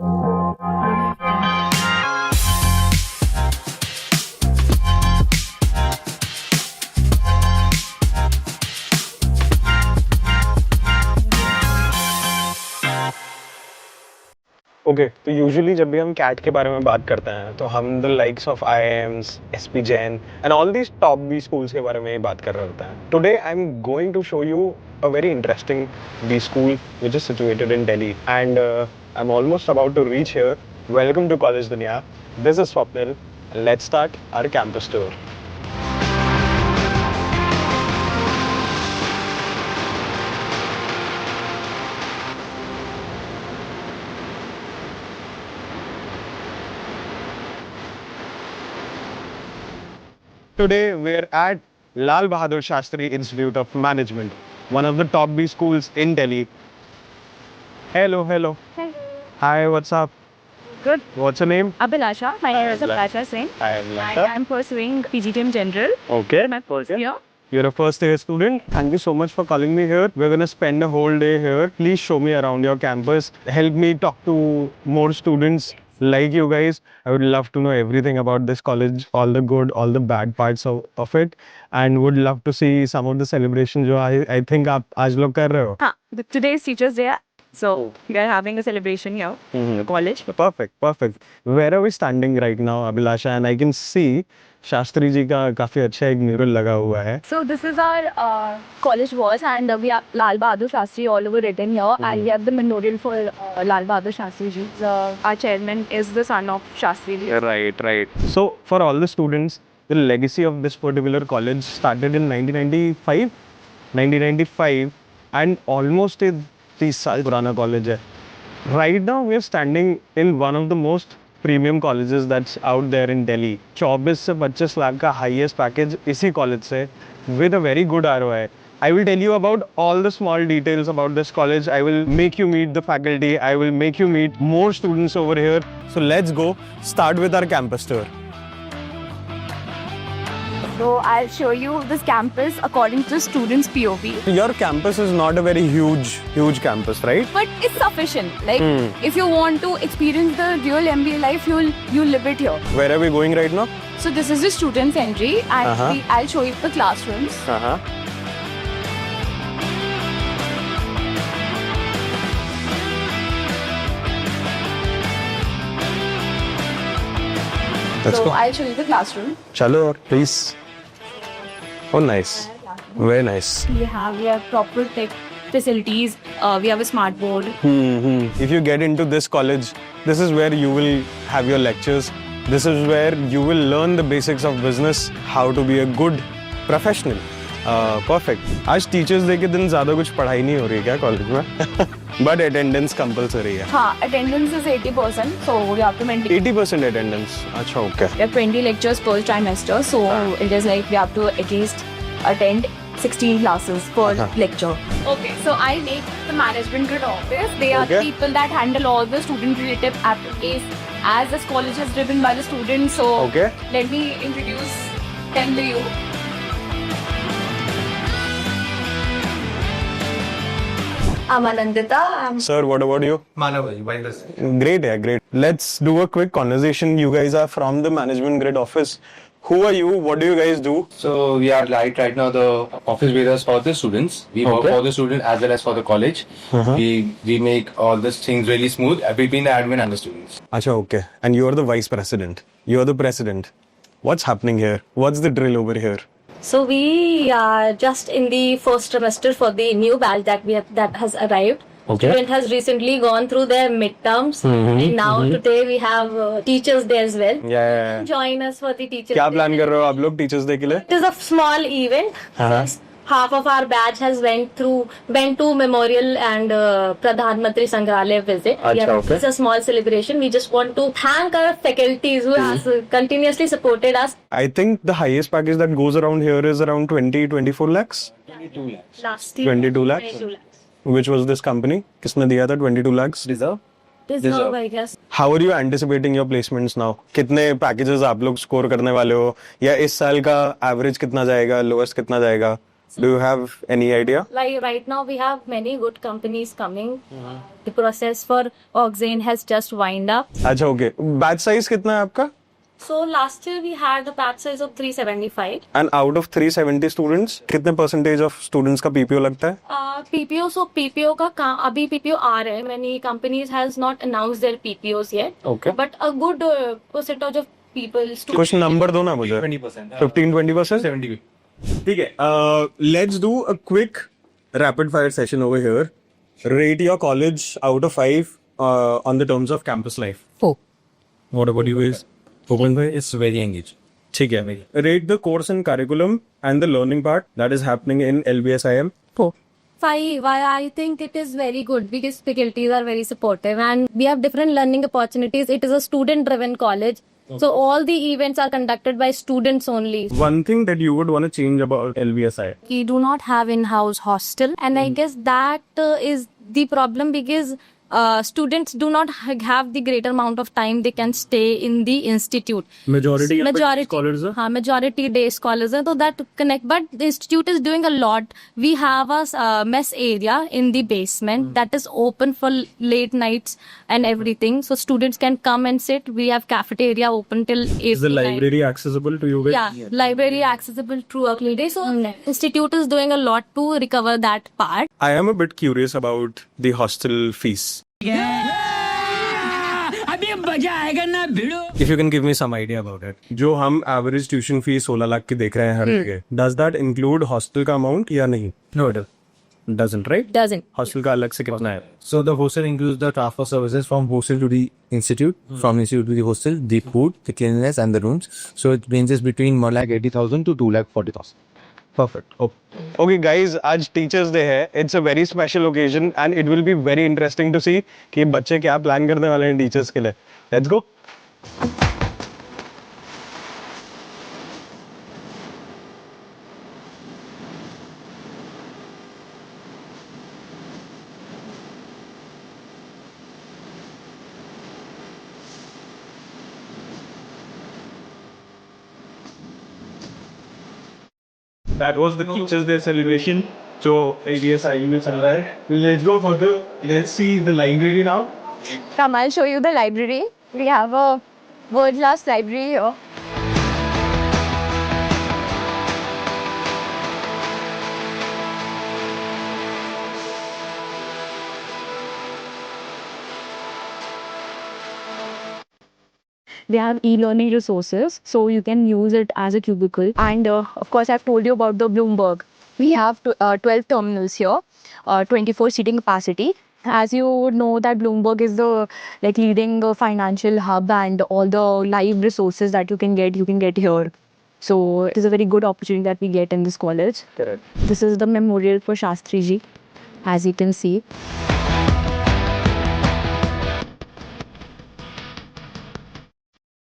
Okay तो usually जब भी हम कैट के बारे में बात करते हैं तो हम the likes of IIMs, SP Jain and all these top B schools के बारे में ही बात कर रहे होते हैं. Today I am going to show you a very interesting B school which is situated in Delhi, and I'm almost about to reach here. Welcome to College Dunya. This is Swapnil. Let's start our campus tour. Today we're at Lal Bahadur Shastri Institute of Management, one of the top B schools in Delhi. Hello. Hey. Hi, what's up? Good. What's your name? Abhilasha. My name is Abhilasha Singh. I am I Lata. am pursuing PGTM General. Okay. My first year. You're a first year student. Thank you so much for calling me here. We're gonna spend a whole day here. Please show me around your campus. Help me talk to more students like you guys. I would love to know everything about this college, all the good, all the bad parts of it, and would love to see some of the celebrations जो I think आप आज लोग कर रहे हो. Today's Teachers Day. So we are having a celebration here in the college. Perfect. Where are we standing right now, Abhilasha? And I can see Shastri ji का काफी अच्छा एक म्यूरल लगा हुआ है. So this is our college walls, and we have Lal Bahadur Shastri all over written here, and we have the memorial for Lal Bahadur Shastri ji. Our chairman is the son of Shastri ji. Right. So for all the students, the legacy of this particular college started in 1995, and almost 30 साल पुराना college है. Right now we are standing in one of the most premium colleges that's out there in Delhi. 24 से 25 लाख का highest package इसी college से with a very good ROI. I will tell you about all the small details about this college. I will make you meet the faculty. I will make you meet more students over here. So let's go start with our campus tour. So I'll show you this campus according to students' POV. Your campus is not a very huge campus, right? But it's sufficient. Like if you want to experience the real MBA life, you'll live it here. Where are we going right now? So this is the students' entry, and I'll show you the classrooms. Let's So go. I'll show you the classroom. Chalo, please. Oh, nice. Very nice. We have proper tech facilities. We have a smart board. If you get into this college, this is where you will have your lectures. This is where you will learn the basics of business, how to be a good professional. Perfect. आज teachers day के दिन ज़्यादा कुछ पढ़ाई नहीं हो रही है क्या कॉलेज में? But attendance compulsory है. हाँ, attendance is 80%, so we have to maintain. 80% attendance. अच्छा, okay. We have 20 lectures per trimester, so it is like we have to at least attend 16 classes per lecture. Okay, so I make the management grid office. They are the people that handle all the student-related activities. As this college is driven by the students, so let me introduce them to you. I'm Anandita. Sir, what about you? Manav, Binders. Great, yeah, great. Let's do a quick conversation. You guys are from the management grid office. Who are you? What do you guys do? So we are right now the office bearers for the students. We work for the student as well as for the college. We make all these things really smooth between the admin and the students. Acha, okay. And you are the vice president. You are the president. What's happening here? What's the drill over here? So we are just in the first trimester for the new batch that has arrived. Student has recently gone through their midterms, and now today we have teachers day as well. Yeah. Join us for the teachers. क्या day. plan कर रहे हो आप लोग teachers day के लिए? It is a small event. Half of our batch has went to Memorial and Pradhan Mantri Sangrahalaya visit. Okay. It's a small celebration. We just want to thank our faculties who has continuously supported us. I think the highest package that goes around here is around 24 lakhs. 22 lakhs. Last year. 22 lakhs. Which was this company? किसने दिया था 22 lakhs? Deserve, I guess. How are you anticipating your placements now? कितने packages आप लोग score करने वाले हो? या इस साल का average कितना जाएगा? Lowest कितना जाएगा? Do you have any idea? Like right now, we have many good companies coming. The process for Oxane has just wind up. अच्छा, okay. Batch size कितना है आपका? So last year we had a batch size of 375. And out of 370 students, कितने percentage of students का PPO लगता है? PPO, so PPO का अभी PPO आ रहे हैं. Many companies has not announced their PPOs yet. Okay. But a good percentage of people. कुछ number दो ना मुझे. 20%. 15-20%? 70. ठीक है. Let's do a quick rapid fire session over here. Rate your college out of 5 on the terms of campus life. 4. What about you guys? 4.5? It's very engaged. ठीक है. Rate the course and curriculum and the learning part that is happening in LBSIM. 4. 5. I think it is very good because faculties are very supportive and we have different learning opportunities. It is a student-driven college. So all the events are conducted by students only. One thing that you would want to change about LBSI. We do not have in-house hostel and I guess that is the problem because students do not have the greater amount of time they can stay in the institute. Majority scholars are? Majority day scholars are, so that connect. But the institute is doing a lot. We have a mess area in the basement that is open for late nights and everything. So students can come and sit. We have cafeteria open till 8. Is the library accessible to you guys? Yeah, library accessible throughout the day. So institute is doing a lot to recover that part. I am a bit curious about the hostel fees. If you can give me some idea about it. जो हम average tuition fee 16 lakh की देख रहे हैं हर जगह. Does that include hostel का amount या नहीं? No, it Doesn't, right? Doesn't. Hostel का अलग से कितना है? So the hostel includes the transfer services from hostel to the institute, from institute to the hostel, the food, the cleanliness and the rooms. So it ranges between 1,80,000 to 2,40,000. Perfect. Okay, guys, आज Teachers Day है. It's a very special occasion and it will be very interesting to see कि बच्चे क्या plan करने वाले हैं teachers के लिए. Let's go. That was the Teachers Day celebration. So, ABSI में चल रहा है. Let's go further. Let's see the library now. Come, I'll show you the library. We have a world-class library here. They have e-learning resources, so you can use it as a cubicle. And of course, I've told you about the Bloomberg. We have 12 terminals here, 24 seating capacity. As you would know that Bloomberg is the leading financial hub, and all the live resources that you can get here. So it is a very good opportunity that we get in this college. Correct. This is the memorial for Shastri Ji, as you can see.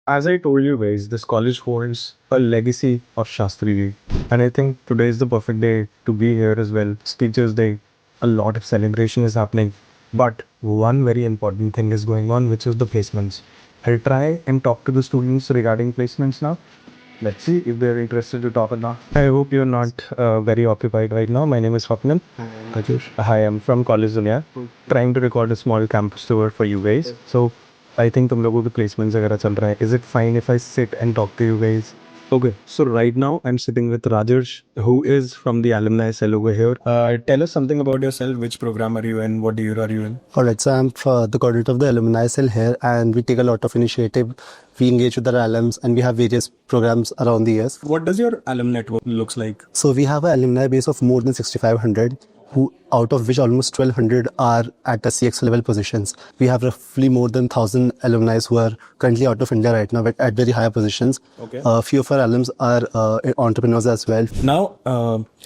As I told you guys, this college holds a legacy of Shastri Ji. And I think today is the perfect day to be here as well. It's Teachers Day. A lot of celebration is happening. But one very important thing is going on, which is the placements. I'll try and talk to the students regarding placements now. Let's see if they're interested to talk or not. I hope you're not very occupied right now. My name is Swapnil. Hi, I'm from College Dunia. Trying to record a small campus tour for you guys. So I think तुम लोगों के placements वगैरह चल रहा है. Is it fine if I sit and talk to you guys? Okay, so right now I'm sitting with Rajarsh, who is from the alumni cell over here. Tell us something about yourself. Which program are you in? What year are you in? Alright, so I'm the coordinator of the alumni cell here, and we take a lot of initiative. We engage with our alums, and we have various programs around the years. What does your alum network looks like? So we have an alumni base of more than 6,500, who out of which almost 1,200 are at the CX level positions. We have roughly more than 1,000 alumni who are currently out of India right now at very high positions. Okay. A few of our alums are entrepreneurs as well. Now,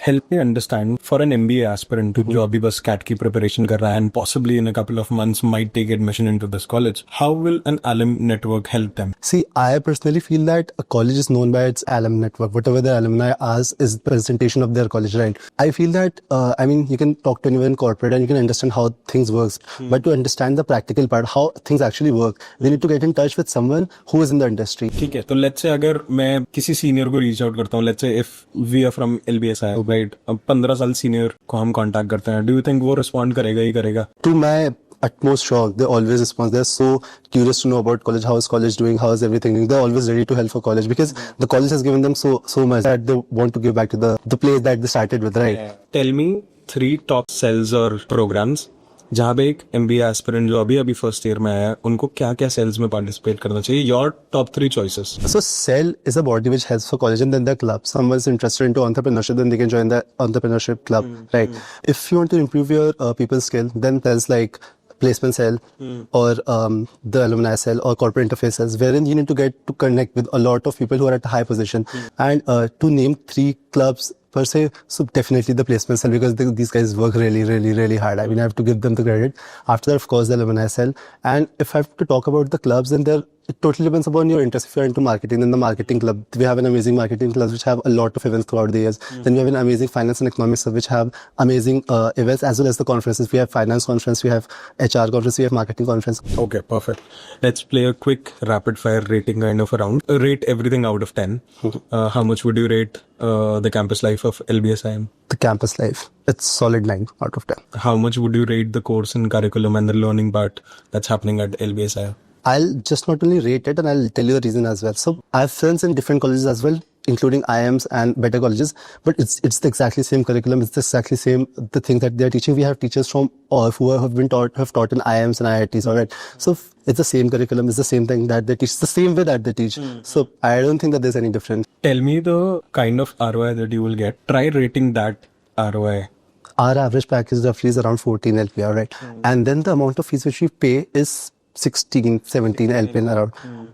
help me understand, for an MBA aspirant जो अभी बस CAT की preparation कर रहा है and possibly in a couple of months might take admission into this college, how will an alum network help them? See, I personally feel that a college is known by its alum network. Whatever their alumni ask is the presentation of their college, right? I feel that, you can talk talk to anyone in corporate and you can understand how things works. But to understand the practical part, how things actually work, they need to get in touch with someone who is in the industry. ठीक है, तो let's say अगर मैं किसी senior को reach out करता हूँ, let's say if we are from LBSI, right, अब 15 साल सीनियर को हम कांटेक्ट करते हैं, डू यू थिंक वो रिस्पॉन्ड करेगा ही करेगा? To my utmost shock, they always respond. They're so curious to know about college. How is college doing? How is everything doing? They're always ready to help for college because the college has given them so much that they want to give back to the place that they started with, right? Tell me 3 top sales और programmes जहाँ पे एक MBA aspirant जो अभी first year में आया है, उनको क्या क्या सेल्स में पार्टिसिपेट करना चाहिए? Your top 3 choices. So Cell is a body which helps for college, and then the club. Someone's interested into entrepreneurship, then they can join the entrepreneurship club, right? If you want to improve your people skill, then there's like placement cell or the alumni cell or corporate interface cells, wherein you need to get to connect with a lot of people who are at a high position. And to name 3 clubs per se, so definitely the placement cell, because these guys work really hard. I mean, I have to give them the credit. After that, of course, the alumni cell. And if I have to talk about the clubs, then it totally depends upon your interest. If you're into marketing, then the marketing club, we have an amazing marketing clubs which have a lot of events throughout the years. Then we have an amazing finance and economics club which have amazing events, as well as the conferences. We have finance conference, we have HR conference, we have marketing conference. Okay, perfect. Let's play a quick rapid fire rating kind of a round. Rate everything out of 10. How much would you rate the campus life of LBSIM? The campus life, it's solid 9 out of 10. How much would you rate the course and curriculum and the learning part that's happening at LBSI? I'll just not only rate it, and I'll tell you the reason as well. So I have friends in different colleges as well, including IIMs and better colleges, but it's the exactly same curriculum. It's the exactly same the things that they're teaching. We have teachers from who have taught in IIMs and IITs. All right, so it's the same curriculum. It's the same thing that they teach. It's the same way that they teach. So I don't think that there's any difference. Tell me the kind of ROI that you will get. Try rating that ROI. Our average package roughly is around 14 LPR, right? And then the amount of fees which we pay is 16, 17 LPN around.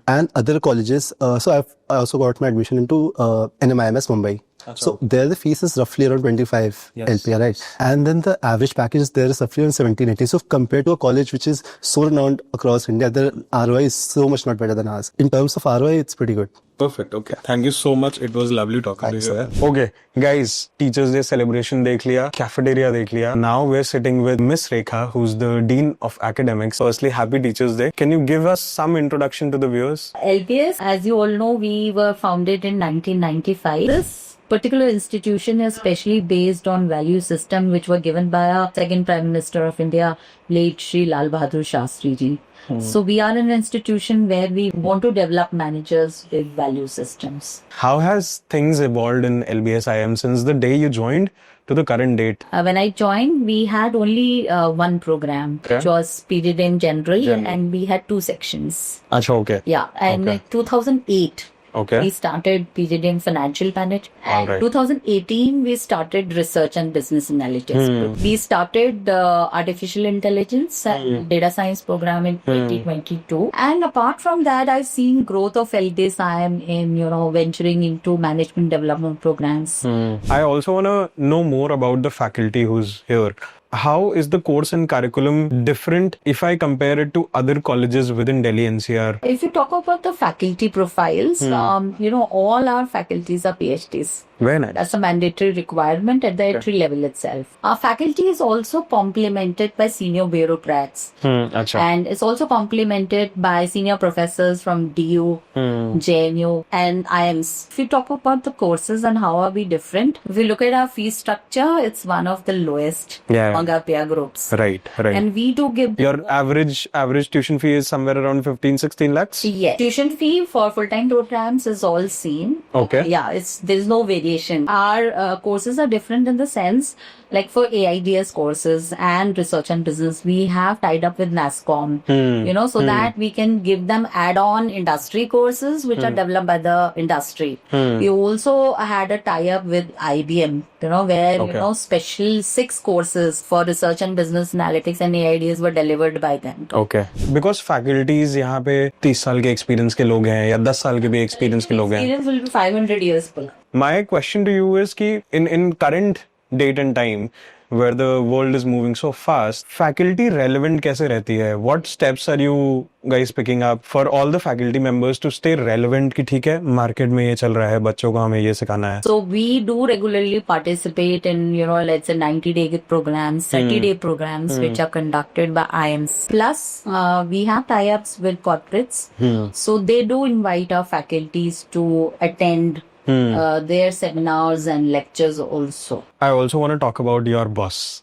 And other colleges, so I also got my admission into NMIMS Mumbai. So there the fees is roughly around 25 LPR, right? And then the average package is there is roughly around 17, 18. So compared to a college which is so renowned across India, the ROI is so much not better than ours. In terms of ROI, it's pretty good. Perfect. Okay. Thank you so much. It was lovely talking to you. Okay, guys, Teachers Day celebration देख लिया, cafeteria देख लिया. Now we're sitting with Miss Rekha, who's the Dean of Academics. Firstly, happy Teachers Day. Can you give us some introduction to the viewers? LBS, as you all know, we were founded in 1995. This particular institution is specially based on value system which were given by our second Prime Minister of India, late Shri Lal Bahadur Shastri ji. So we are an institution where we want to develop managers with value systems. How has things evolved in LBSIM since the day you joined to the current date? When I joined, we had only one program, which was period in general, and we had 2 sections. Acha, okay. Yeah, and like 2008. Okay. We started period in financial management. And 2018, we started research and business analytics. We started artificial intelligence and data science program in 2022. And apart from that, I've seen growth of LDSIM in, venturing into management development programs. I also want to know more about the faculty who's here. How is the course and curriculum different if I compare it to other colleges within Delhi NCR? If you talk about the faculty profiles, all our faculties are PhDs. Very nice. That's a mandatory requirement at the entry level itself. Our faculty is also complemented by senior bureaucrats. Acha. And it's also complemented by senior professors from DU, JNU, and IIMs. If you talk about the courses and how are we different, if you look at our fee structure, it's one of the lowest among our peer groups. Right. And we do give... Your average tuition fee is somewhere around 15-16 lakhs? Yes. Tuition fee for full-time programs is all same. Okay. Yeah, there's no variation. Our courses are different in the sense, like for AIDS courses and research and business, we have tied up with NASSCOM, so that we can give them add-on industry courses which are developed by the industry. We also had a tie-up with IBM, where, special 6 courses for research and business analytics and AIDS were delivered by them. Okay. Because faculties यहाँ पे 30 साल के experience के लोग हैं या 10 साल के भी experience के लोग हैं. Experience will be 500 years full. My question to you is कि in current date and time, where the world is moving so fast, faculty relevant कैसे रहती है? What steps are you guys picking up for all the faculty members to stay relevant कि ठीक है market में ये चल रहा है, बच्चों को हमें ये सिखाना है? So we do regularly participate in, let's say 90-day programs, 30-day programs, which are conducted by IMs. Plus, we have tie-ups with corporates. So they do invite our faculties to attend their seminars and lectures also. I also want to talk about your boss,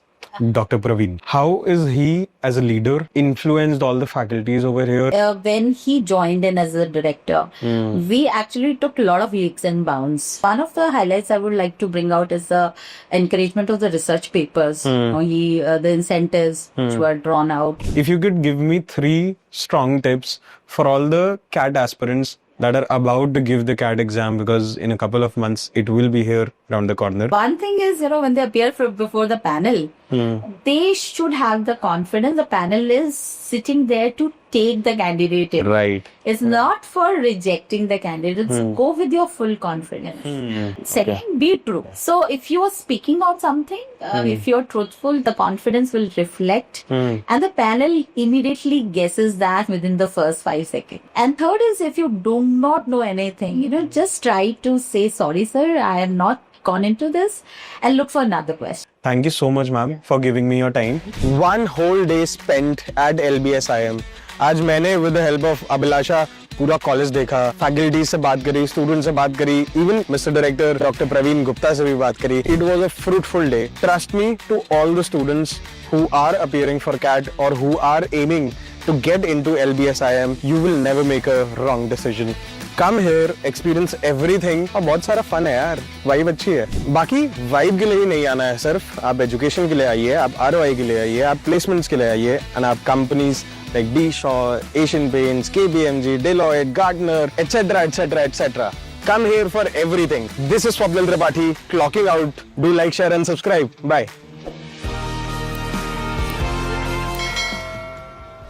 Dr. Praveen. How is he, as a leader, influenced all the faculties over here? When he joined in as a director, we actually took a lot of leaps and bounds. One of the highlights I would like to bring out is the encouragement of the research papers, the incentives which were drawn out. If you could give me 3 strong tips for all the CAT aspirants that are about to give the CAT exam, because in a couple of months it will be here around the corner. One thing is, when they appear before the panel, they should have the confidence. The panel is sitting there to take the candidate in. Right. It's not for rejecting the candidates. Go with your full confidence. Second, be true. So if you are speaking on something, if you're truthful, the confidence will reflect and the panel immediately guesses that within the first 5 seconds. And third is, if you do not know anything, just try to say, sorry sir, I am not gone into this, and look for another question. Thank you so much, ma'am, for giving me your time. One whole day spent at LBSIM. आज मैंने with the help of Abhilasha पूरा college देखा, faculty से बात करी, student से बात करी, even mister director doctor Praveen Gupta से भी बात करी. It was a fruitful day. Trust me, to all the students who are appearing for CAT or who are aiming to get into LBSIM, you will never make a wrong decision. Come here, experience everything. और बहुत सारा fun है यार, vibe अच्छी है. बाकी vibe के लिए ही नहीं आना है सिर्फ, आप एजुकेशन के लिए आइए, आप ROI के लिए आइए, आप प्लेसमेंट्स के लिए आइए, and आप companies like D Shaw, Asian Paints, KPMG, Deloitte, Gartner, etc., etc., etc. Come here for everything. This is Swapnil Tripathi, clocking out. Do like, share and subscribe. Bye.